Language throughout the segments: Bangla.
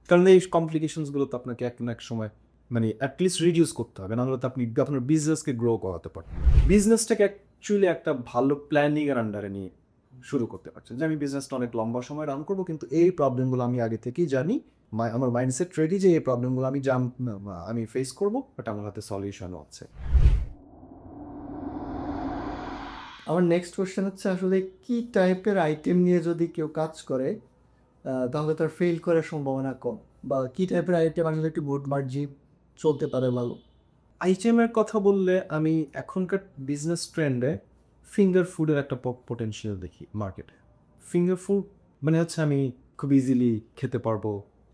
কারণ এই কমপ্লিকেশনসগুলো তো আপনাকে এক না এক সময় মানে অ্যাটলিস্ট রিডিউস করতে হবে, নাহলে তো আপনি আপনার বিজনেসকে গ্রো করাতে পারবেন। বিজনেসটাকে অ্যাকচুয়ালি একটা ভালো প্ল্যানিং এর আন্ডারে নিয়ে শুরু করতে পারছেন, যে আমি বিজনেসটা অনেক লম্বা সময় রান করবো, কিন্তু এই প্রবলেমগুলো আমি আগে থেকেই জানি, আমার মাইন্ডসেট রেডি যে এই প্রবলেমগুলো আমি ফেস করবো, বাট আমার হাতে সলিউশনও আছে। আমার নেক্সট কোশ্চেন হচ্ছে আসলে কি টাইপের আইটেম নিয়ে যদি কেউ কাজ করে তাহলে তার ফেল করার সম্ভাবনা কম, বা কি টাইপের আইটেম আসলে একটু গুড মার্জিন চলতে পারে ভালো। আইটেমের কথা বললে আমি এখনকার বিজনেস ট্রেন্ডে ফিঙ্গার ফুডের একটা পোটেনশিয়াল দেখি মার্কেটে। ফিঙ্গার ফুড মানে হচ্ছে আমি খুব ইজিলি খেতে পারবো,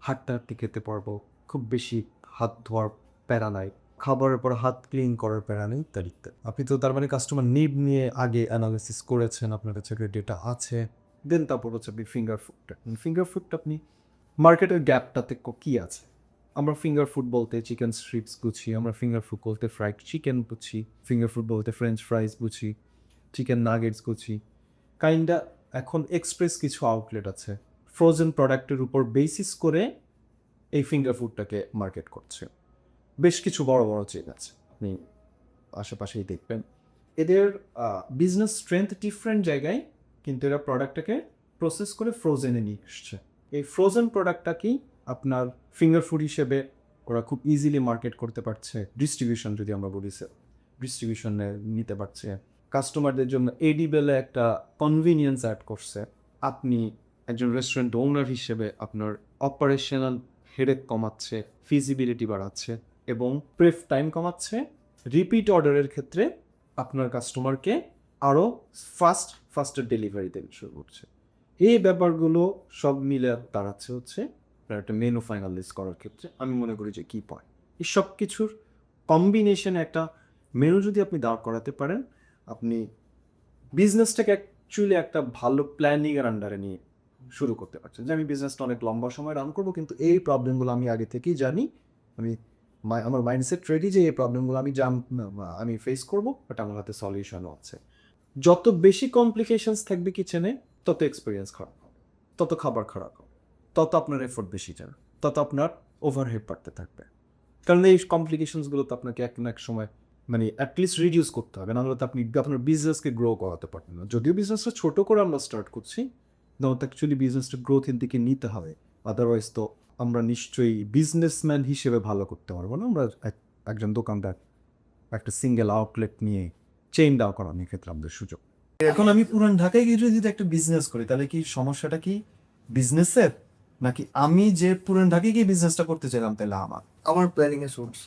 হাঁটতে হাঁটতে খেতে পারবো, খুব বেশি হাত ধোয়ার প্যারা নাই, খাবারের পর হাত ক্লিন করার প্যারা নেই, ইত্যাদি ইত্যাদি। আপনি তো তার মানে কাস্টমার নিড নিয়ে আগে অ্যানালিসিস করেছেন, আপনার কাছে ডেটা আছে, দেন তারপর হচ্ছে আপনি ফিঙ্গার ফুডটা আপনি মার্কেটের গ্যাপটাতে কী আছে। আমরা ফিঙ্গার ফুড বলতে চিকেন স্ট্রিপস বুঝি, আমরা ফিঙ্গার ফুড বলতে ফ্রাইড চিকেন বুঝি, ফিঙ্গার ফুড বলতে ফ্রেঞ্চ ফ্রাইজ বুঝি, চিকেন নাগেটস বুঝি। কাইন্ডা এখন এক্সপ্রেস কিছু আউটলেট আছে ফ্রোজেন প্রোডাক্টের উপর বেসিস করে এই ফিঙ্গার ফুডটাকে মার্কেট করছে। বেশ কিছু বড় বড় চেইন আছে, আপনি আশেপাশেই দেখবেন। এদের বিজনেস স্ট্রেংথ ডিফারেন্ট জায়গায়, কিন্তু এরা প্রোডাক্টটাকে প্রসেস করে ফ্রোজেনে নিয়ে এসছে। এই ফ্রোজেন প্রোডাক্টটাকেই আপনার ফিঙ্গার ফুড হিসেবে ওরা খুব ইজিলি মার্কেট করতে পারছে। ডিস্ট্রিবিউশন যদি আমরা বলি, ডিস্ট্রিবিউশনে নিতে পারছে, কাস্টমারদের জন্য এডিবেলে একটা কনভিনিয়েন্স অ্যাড করছে। আপনি একজন রেস্টুরেন্ট ওনার হিসেবে আপনার অপারেশনাল হেডেক কমাচ্ছে, ফিজিবিলিটি বাড়াচ্ছে এবং প্রেফ টাইম কমাচ্ছে। রিপিট অর্ডারের ক্ষেত্রে আপনার কাস্টমারকে আরও ফাস্টার ডেলিভারি দেন শুরু করছে। এই ব্যাপারগুলো সব মিলে দাঁড়াচ্ছে হচ্ছে একটা মেনু ফাইনাল লিস্ট করার ক্ষেত্রে আমি মনে করি যে কি পয়েন্ট, এই সব কিছুর কম্বিনেশনে একটা মেনু যদি আপনি দাঁড় করাতে পারেন, আপনি বিজনেসটাকে অ্যাকচুয়ালি একটা ভালো প্ল্যানিং এর আন্ডারে নিয়ে শুরু করতে পারছেন, যে আমি বিজনেসটা অনেক লম্বা সময় রান করবো, কিন্তু এই প্রবলেমগুলো আমি আগে থেকেই জানি, আমি আমার মাইন্ডসেট রেডি যে এই প্রবলেমগুলো আমি ফেস করবো, বাট আমার হাতে সলিউশনও আছে। যত বেশি কমপ্লিকেশনস থাকবে কিচেনে, তত এক্সপিরিয়েন্স খারাপ হবে, তত খাবার খারাপ হবে, তত আপনার এফোর্ট বেশি যাবে, তত আপনার ওভারহেড বাড়তে থাকবে। কারণ এই কমপ্লিকেশনসগুলো তো আপনাকে এক না এক সময় মানে অ্যাটলিস্ট রিডিউস করতে হবে, নাহলে তো আপনি আপনার বিজনেসকে গ্রো করাতে পারবেন না। যদিও বিজনেসটা ছোটো করে আমরা স্টার্ট করছি, তো অ্যাকচুয়ালি বিজনেসটা গ্রোথের দিকে নিতে হবে। আদারওয়াইজ তো আমরা নিশ্চয়ই বিজনেসম্যান হিসেবে ভালো করতে পারবো না। আমরা একজন দোকানদার একটা সিঙ্গেল আউটলেট নিয়ে চেইন দাও করানোর ক্ষেত্রে আমাদের সুযোগ। এখন আমি পুরান ঢাকায় গিয়ে যদি একটা বিজনেস করি, তাহলে কি সমস্যাটা কি বিজনেসের, নাকি আমি যে পুরান ঢাকায় গিয়ে বিজনেসটা করতে চাইলাম তাহলে আমার প্ল্যানিং এর সোর্স?